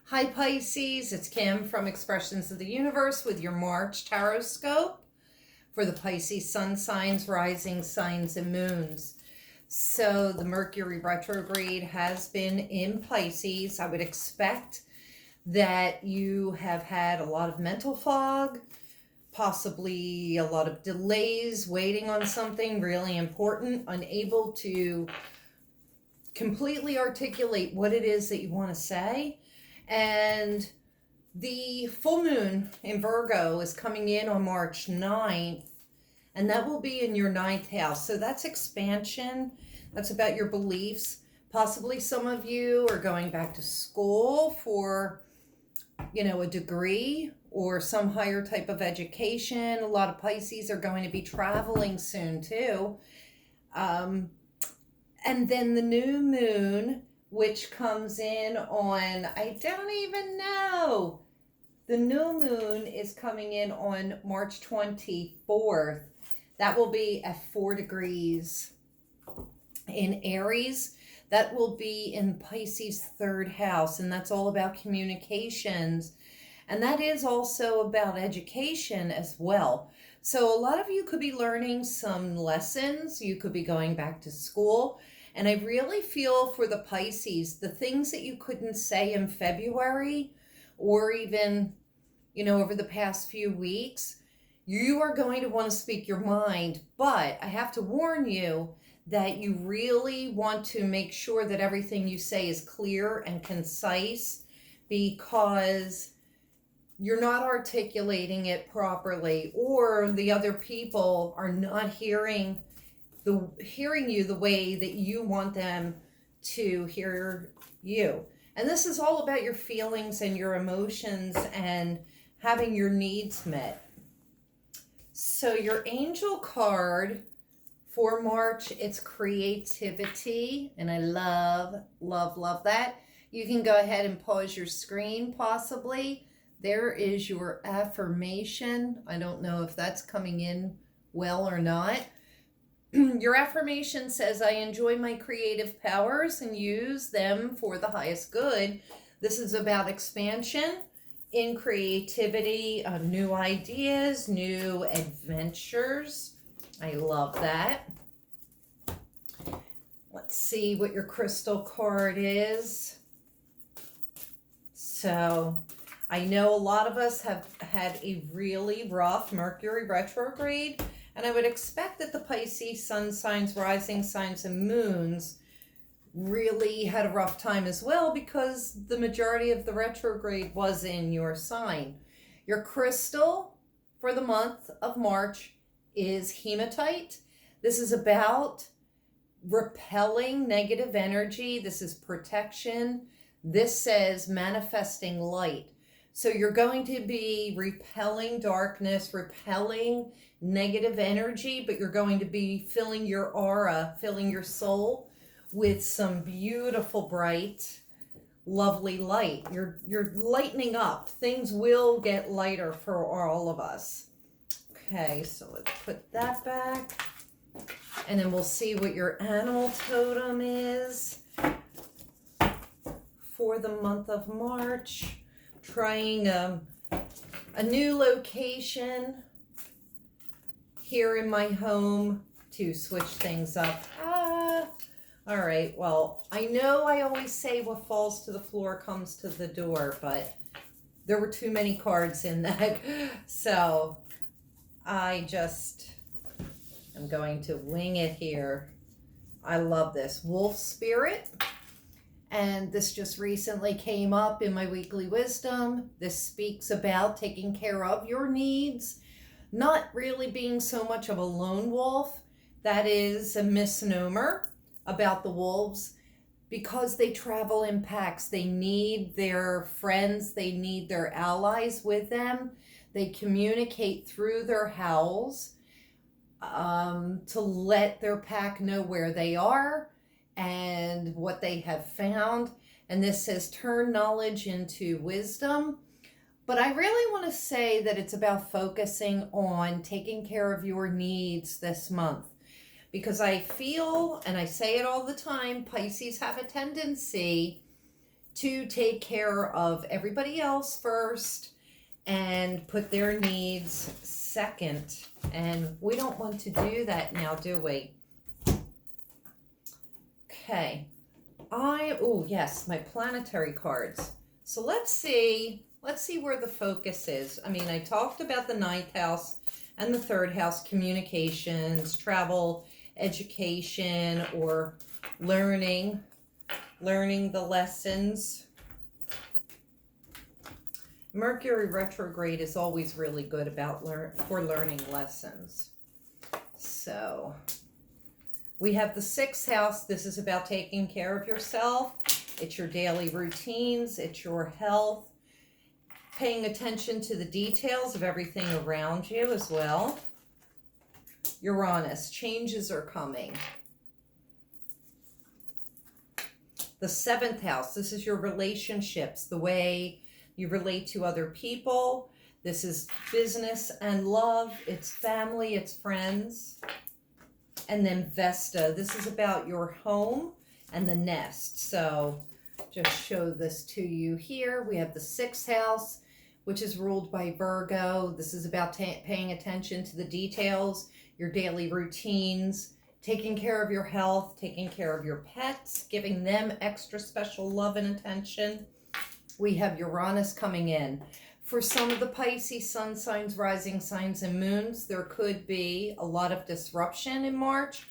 Hi Pisces, it's Kim from Expressions of the Universe with your March Horoscope for the Pisces sun signs, rising signs, and moons. So the Mercury retrograde has been in Pisces. I would expect that you have had a lot of mental fog, possibly a lot of delays, waiting on something really important, unable to completely articulate what it is that you want to say. And the full moon in Virgo is coming in on March 9th, and that will be in your ninth house. So that's expansion. That's about your beliefs. Possibly some of you are going back to school for, a degree or some higher type of education. A lot of Pisces are going to be traveling soon too. And then the new moon, which comes in on, I don't even know. The new moon is coming in on March 24th. That will be at 4 degrees in Aries. That will be in Pisces' third house, and that's all about communications. And that is also about education as well. So a lot of you could be learning some lessons. You could be going back to school. And I really feel for the Pisces, the things that you couldn't say in February or even, over the past few weeks, you are going to want to speak your mind. But I have to warn you that you really want to make sure that everything you say is clear and concise, because you're not articulating it properly, or the other people are not hearing you the way that you want them to hear you. And this is all about your feelings and your emotions and having your needs met. So your angel card for March, it's creativity, and I love, love, love that. You can go ahead and pause your screen possibly. There is your affirmation. I don't know if that's coming in well or not. Your affirmation says, I enjoy my creative powers and use them for the highest good. This is about expansion in creativity, new ideas, new adventures. I love that. Let's see what your crystal card is. So I know a lot of us have had a really rough Mercury retrograde, and I would expect that the Pisces sun signs, rising signs, and moons really had a rough time as well, because the majority of the retrograde was in your sign. Your crystal for the month of March is hematite. This is about repelling negative energy. This is protection. This says manifesting light. So you're going to be repelling darkness, repelling negative energy, but you're going to be filling your aura, filling your soul with some beautiful, bright, lovely light. You're lightening up. Things will get lighter for all of us. Okay, so let's put that back. And then we'll see what your animal totem is for the month of March. Trying a new location here in my home to switch things up. All right, well, I know I always say what falls to the floor comes to the door, but there were too many cards in that. So I just am going to wing it here. I love this. Wolf spirit. And this just recently came up in my weekly wisdom. This speaks about taking care of your needs, not really being so much of a lone wolf. That is a misnomer about the wolves, because they travel in packs. They need their friends, they need their allies with them. They communicate through their howls to let their pack know where they are and what they have found. And this says turn knowledge into wisdom. But I really want to say that it's about focusing on taking care of your needs this month. Because I feel, and I say it all the time, Pisces have a tendency to take care of everybody else first and put their needs second. And we don't want to do that now, do we? Okay. Oh yes, my planetary cards. So let's see where the focus is. I mean, I talked about the 9th house and the 3rd house, communications, travel, education, or learning the lessons. Mercury retrograde is always really good about learning lessons. So we have the 6th house. This is about taking care of yourself. It's your daily routines. It's your health. Paying attention to the details of everything around you as well. Uranus, changes are coming. The 7th house, this is your relationships, the way you relate to other people. This is business and love. It's family, it's friends. And then Vesta, this is about your home and the nest. So just show this to you here. We have the 6th house, which is ruled by Virgo. This is about paying attention to the details, your daily routines, taking care of your health, taking care of your pets, giving them extra special love and attention. We have Uranus coming in. For some of the Pisces sun signs, rising signs, and moons, there could be a lot of disruption in March,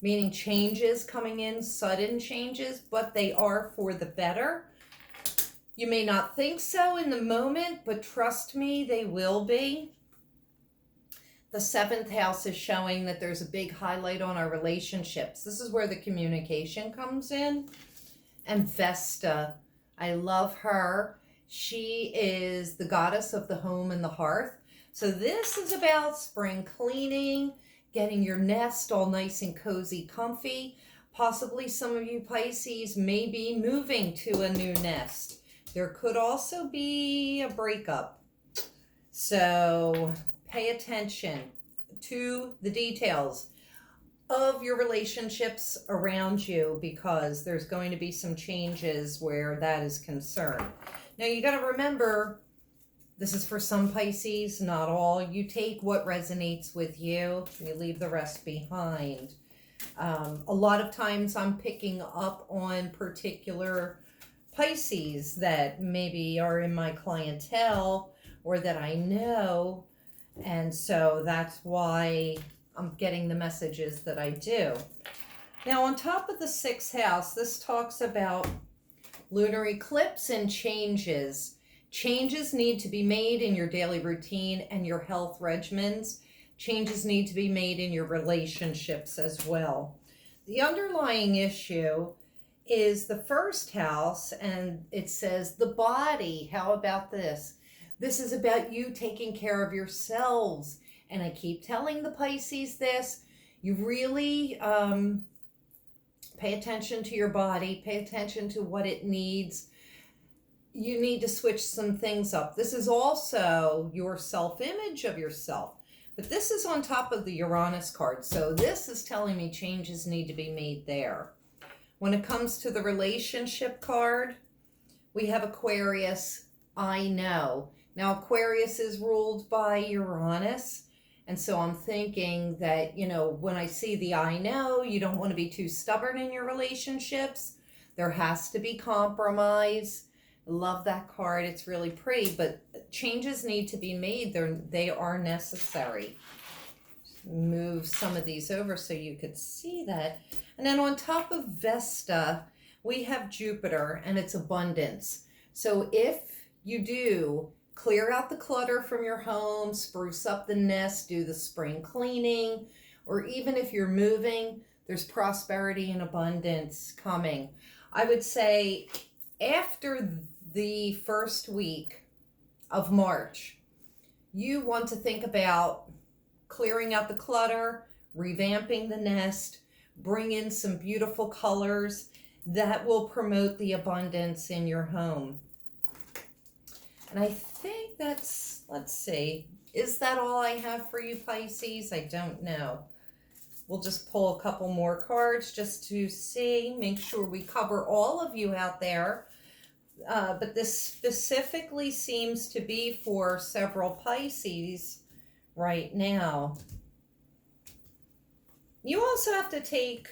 meaning changes coming in, sudden changes, but they are for the better. You may not think so in the moment, but trust me, they will be. The 7th house is showing that there's a big highlight on our relationships. This is where the communication comes in. And Vesta, I love her. She is the goddess of the home and the hearth. So this is about spring cleaning, getting your nest all nice and cozy, comfy. Possibly some of you Pisces may be moving to a new nest. There could also be a breakup. So pay attention to the details of your relationships around you, because there's going to be some changes where that is concerned. Now you got to remember, this is for some Pisces, not all. You take what resonates with you, you leave the rest behind. A lot of times I'm picking up on particular Pisces that maybe are in my clientele or that I know, and so that's why I'm getting the messages that I do. Now on top of the 6th house, this talks about lunar eclipse and changes. Changes need to be made in your daily routine and your health regimens. Changes need to be made in your relationships as well. The underlying issue is the 1st house, and it says the body. How about this? This is about you taking care of yourselves. And I keep telling the Pisces this. You really pay attention to your body. Pay attention to what it needs. You need to switch some things up. This is also your self-image of yourself. But this is on top of the Uranus card. So this is telling me changes need to be made there. When it comes to the relationship card, we have Aquarius, I know. Now Aquarius is ruled by Uranus. And so I'm thinking that, you know, when I see the I know, you don't want to be too stubborn in your relationships. There has to be compromise. I love that card. It's really pretty, but changes need to be made. They are necessary. Move some of these over so you could see that. And then on top of Vesta, we have Jupiter and its abundance. So if you do clear out the clutter from your home, spruce up the nest, do the spring cleaning, or even if you're moving, there's prosperity and abundance coming. I would say after the first week of March, you want to think about clearing out the clutter, revamping the nest, bring in some beautiful colors that will promote the abundance in your home. And I think that's, let's see, is that all I have for you Pisces? I don't know. We'll just pull a couple more cards just to see, make sure we cover all of you out there. but this specifically seems to be for several Pisces right now. You also have to take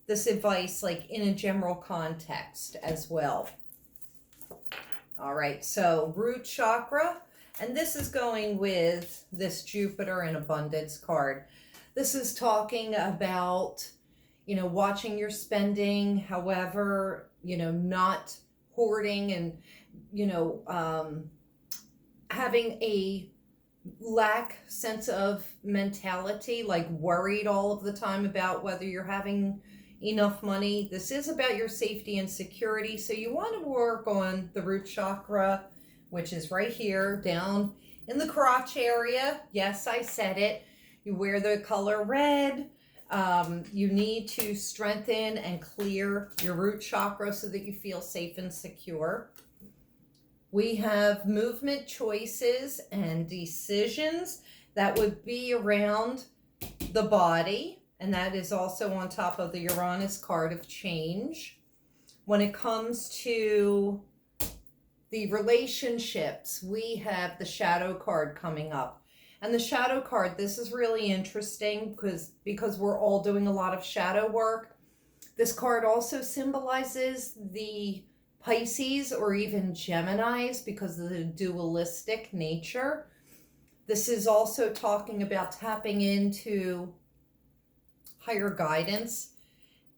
this advice like in a general context as well. All right, so root chakra, and this is going with this Jupiter and abundance card. This is talking about, watching your spending, however, not hoarding and, having a lack sense of mentality, like worried all of the time about whether you're having enough money. This is about your safety and security. So you want to work on the root chakra, which is right here down in the crotch area. Yes, I said it. You wear the color red. You need to strengthen and clear your root chakra so that you feel safe and secure. We have movement, choices, and decisions. That would be around the body. And that is also on top of the Uranus card of change. When it comes to the relationships, we have the shadow card coming up. And the shadow card, this is really interesting because we're all doing a lot of shadow work. This card also symbolizes the Pisces or even Geminis because of the dualistic nature. This is also talking about tapping into higher guidance.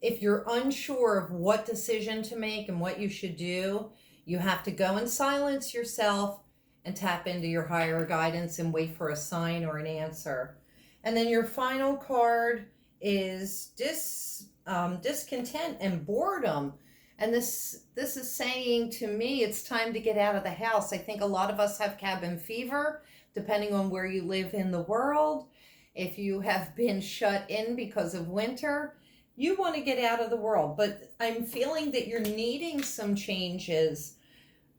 If you're unsure of what decision to make and what you should do, you have to go and silence yourself and tap into your higher guidance and wait for a sign or an answer. And then your final card is discontent and boredom. And this is saying to me, it's time to get out of the house. I think a lot of us have cabin fever, depending on where you live in the world. If you have been shut in because of winter, you want to get out of the world. But I'm feeling that you're needing some changes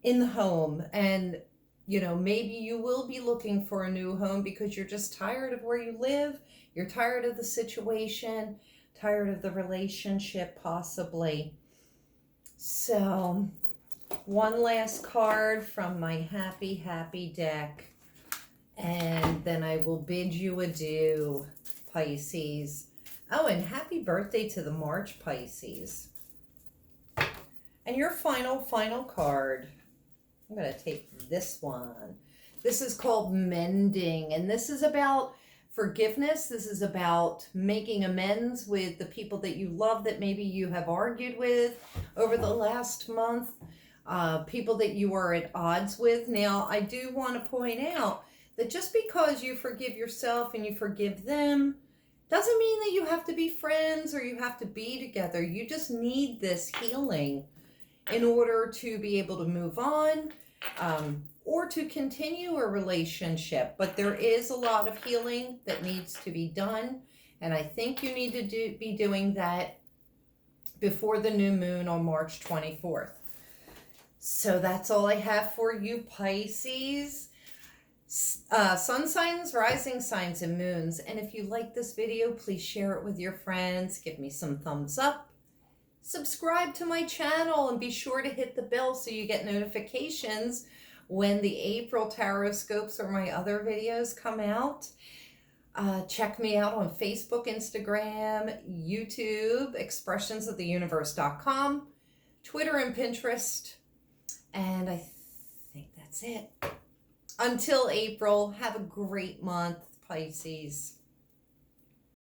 in the home. And, maybe you will be looking for a new home because you're just tired of where you live. You're tired of the situation, tired of the relationship, possibly. So, one last card from my happy, happy deck. And then I will bid you adieu, Pisces. Oh, and happy birthday to the March Pisces. And your final card. I'm going to take this one. This is called Mending. And this is about forgiveness. This is about making amends with the people that you love that maybe you have argued with over the last month. People that you are at odds with. Now, I do want to point out that just because you forgive yourself and you forgive them doesn't mean that you have to be friends or you have to be together. You just need this healing in order to be able to move on or to continue a relationship. But there is a lot of healing that needs to be done. And I think you need to be doing that before the new moon on March 24th. So that's all I have for you, Pisces. Sun signs, rising signs, and moons. And if you like this video, please share it with your friends. Give me some thumbs up. Subscribe to my channel and be sure to hit the bell so you get notifications when the April Horoscopes or my other videos come out. Check me out on Facebook, Instagram, YouTube, expressionsoftheuniverse.com, Twitter, and Pinterest. And I think that's it. Until April, have a great month, Pisces.